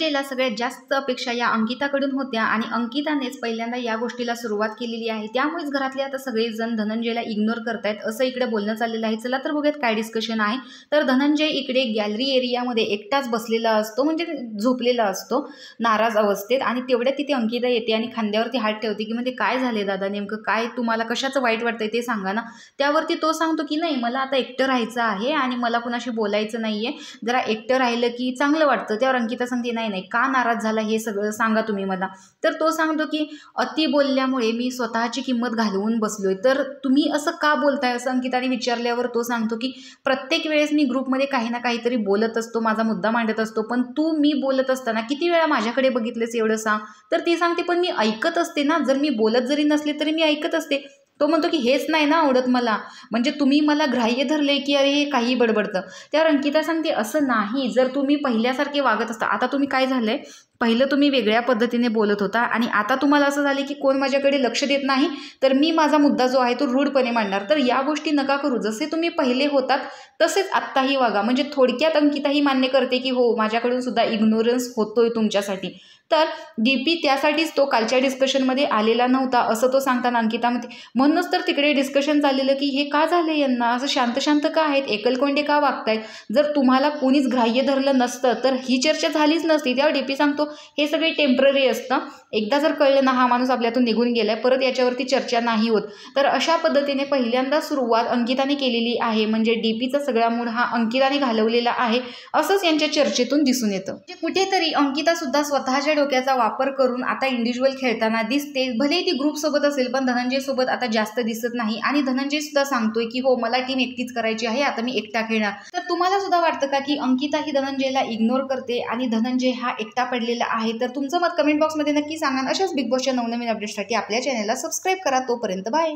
धनंजयला सगळ्यात जास्त अपेक्षा या अंकिताकडून होत्या आणि अंकितानेच पहिल्यांदा या गोष्टीला सुरुवात केलेली आहे। त्यामुळेच घरातले आता सगळेजण धनंजयला इग्नोर करतायत असं इकडे बोलणं चाललेलं आहे। चला तर बघूयात काय डिस्कशन आहे। तर धनंजय इकडे गॅलरी एरियामध्ये एकटाच बसलेला असतो, म्हणजे झोपलेला असतो नाराज अवस्थेत, आणि तेवढ्यात तिथे अंकिता येते आणि खांद्यावरती हात ठेवते की म्हणजे काय झाले दादा, नेमकं काय तुम्हाला कशाचं वाईट वाटतंय ते सांगा ना। त्यावरती तो सांगतो की नाही, मला आता एकटं राहायचं आहे आणि मला कुणाशी बोलायचं नाहीये, जरा एकटं राहिलं की चांगलं वाटतं। त्यावर अंकिता सांगते नाही नाही, का नाराज झाला हे सगळं सांगा तुम्ही मला। तर तो सांगतो की अति बोलल्यामुळे मी स्वतःची किंमत घालवून बसलोय। तर तुम्ही असं का बोलताय असं अंकिताने विचारल्यावर तो सांगतो की प्रत्येक वेळेस मी ग्रुपमध्ये काही ना काहीतरी बोलत असतो, माझा मुद्दा मांडत असतो, पण तू मी बोलत असताना किती वेळा माझ्याकडे बघितलेस एवढं सांग। तर ती सांगते पण मी ऐकत असते ना, जर मी बोलत जरी नसले तरी मी ऐकत असते। तो म्हणतो की हेच नाही ना आवडत मला, म्हणजे तुम्ही मला ग्राह्य धरले की अरे हे काही बडबडतं। त्यावर अंकिता सांगते असं नाही, जर तुम्ही पहिल्यासारखे वागत असता, आता तुम्ही काय झालंय, पहिलं तुम्ही वेगळ्या पद्धतीने बोलत होता आणि आता तुम्हाला असं झालं की कोण माझ्याकडे लक्ष देत नाही, तर मी माझा मुद्दा जो आहे तो रूढपणे मांडणार। तर या गोष्टी नका करू, जसे तुम्ही पहिले होतात तसेच आत्ताही वागा। म्हणजे थोडक्यात अंकिता ही मान्य करते की हो, माझ्याकडून सुद्धा इग्नोरन्स होतोय तुमच्यासाठी। तर डीपी त्यासाठीच तो कालच्या डिस्कशनमध्ये आलेला नव्हता असं तो सांगताना अंकिता म्हणूनच तर तिकडे डिस्कशन चाललेलं की हे का झालं, यांना असं शांत शांत का आहेत, एकलकोंडे का वागतायत, जर तुम्हाला कोणीच ग्राह्य धरलं नसतं तर ही चर्चा झालीच नसती। तेव्हा डीपी सांगतो हे सगळे टेम्पररी असतं, एकदा जर कळलं ना हा माणूस आपल्यातून निघून गेलाय, परत याच्यावरती चर्चा नाही होत। तर अशा पद्धतीने पहिल्यांदा सुरुवात अंकिताने केलेली आहे, म्हणजे डीपीचा सगळा मूड हा अंकिताने घालवलेला आहे असंच यांच्या चर्चेतून दिसून येतं। म्हणजे कुठेतरी अंकिता सुद्धा स्वतःच्या डोक्याचा वापर करून आता इंडिव्हिज्युअल खेळताना दिसते, भले ती ग्रुप सोबत असेल पण धनंजय सोबत आता जास्त दिसत नाही। आणि धनंजय सुद्धा सांगतोय की हो, मला टीम एकटीच करायची आहे, आता मी एकटा खेळणार। तर तुम्हाला सुद्धा वाटतं का की अंकिता ही धनंजयला इग्नोर करते आणि धनंजय हा एकटा पडलेला आहे? तर तुमचं मत कमेंट बॉक्समध्ये नक्की सांगा। अशाच बिग बॉसच्या नवनवीन अपडेट्ससाठी आपल्या चॅनलला सबस्क्राईब करा। तोपर्यंत बाय।